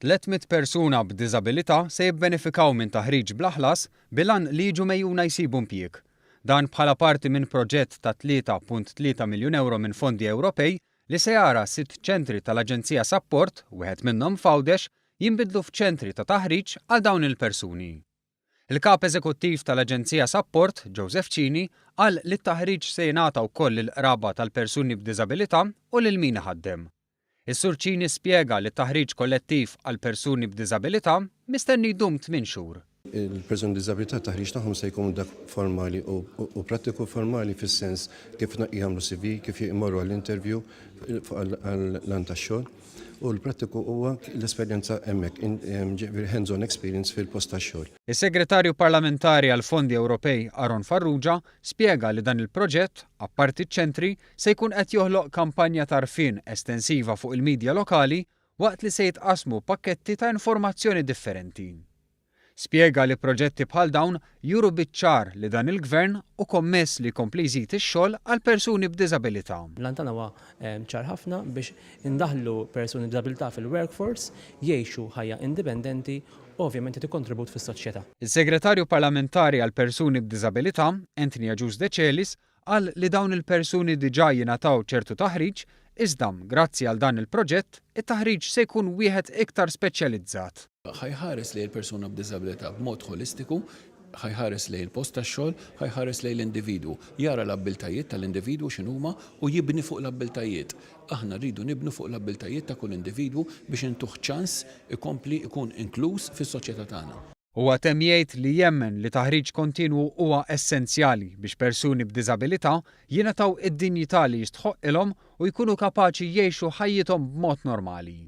300 persuna b'diżabilità se jibbenefikaw minn taħriġ bl-aħlas bilan li jiġu mejjuna jsibu impjieg. Dan bħala parti minn proġett ta' 3.3 miljun euro minn fondi Ewropej li se jara 6 ċentri tal-Aġenzija Support, wieħed minnhom Fawdex, jinbidlu f'ċentri ta' taħriġ għal dawn il-persuni. Il-kap eżekuttiv tal-Aġenzija Support, Joseph Cini, qal li t-taħriġ se jingħata wkoll il-qraba tal-persuni b'diżabilità u lil min ħaddem. Is-Sur Cini spjega li t-taħriġ kollettiv għal persuni b'diżabilità mistenni jdum 8 xhur. Il-persuni b'diżabilità taħriġ tagħhom se jkun dak formali u prattiku formali fis-sens kif jagħmlu CV, kif jmorru għall-interview għall-lan tax-xogħol. U l-prattiku huwa l-esperjenza hemmhekk, hands-on experience fil-post tax-xogħol. Is-Segretarju Parlamentari għal Fondi Ewropej Aron Farrugia spjega li dan il-proġett, apparti ċ-ċentri, se jkun qed joħloq kampanja tarfien estensiva fuq il-medja lokali waqt li se jitqasmu pakketti ta' informazzjoni differenti. Spjega li proġetti bħal dawn juru biċ-ċar li dan il-Gvern u kommess li jkompli jżid ix-xogħol għal persuni b'diżabilità. L-antana huwa ċar ħafna biex indaħlu persuni b'diżabilità fil-workforce jgħixu ħajja indipendenti u ovvjament tikkontribut fis-soċjetà. Il-Segretarju Parlamentari għal persuni b'diżabilità, Anthony Agius De Celis, qal li dawn il-persuni diġà jingħataw ċertu taħriġ, iżda grazzi għal dan il-proġett, it-taħriġ se jkun wieħed iktar speċjalizzat. Ħajħares lejn il-persuna b'diżabilità b'mod holistiku, ħajħares lejn il-post tax-xogħol, ħajħares lejn l-individwu, jara l-abbiltajiet tal-individwu x'inhuma u jibni fuq l-abbiltajiet. Aħna rridu nibnu fuq l-abbiltajiet ta' kull individwu biex intuħ ċans ikompli ikun inkluż fis-soċjetà tagħna. Huwa temm jgħid li jemmen li taħriġ kontinwu huwa essenzjali biex persuni b'diżabilità jingħataw id-dinjità li jistħoq ilhom u jkunu kapaċi jgħixu ħajjithom b'mod normali.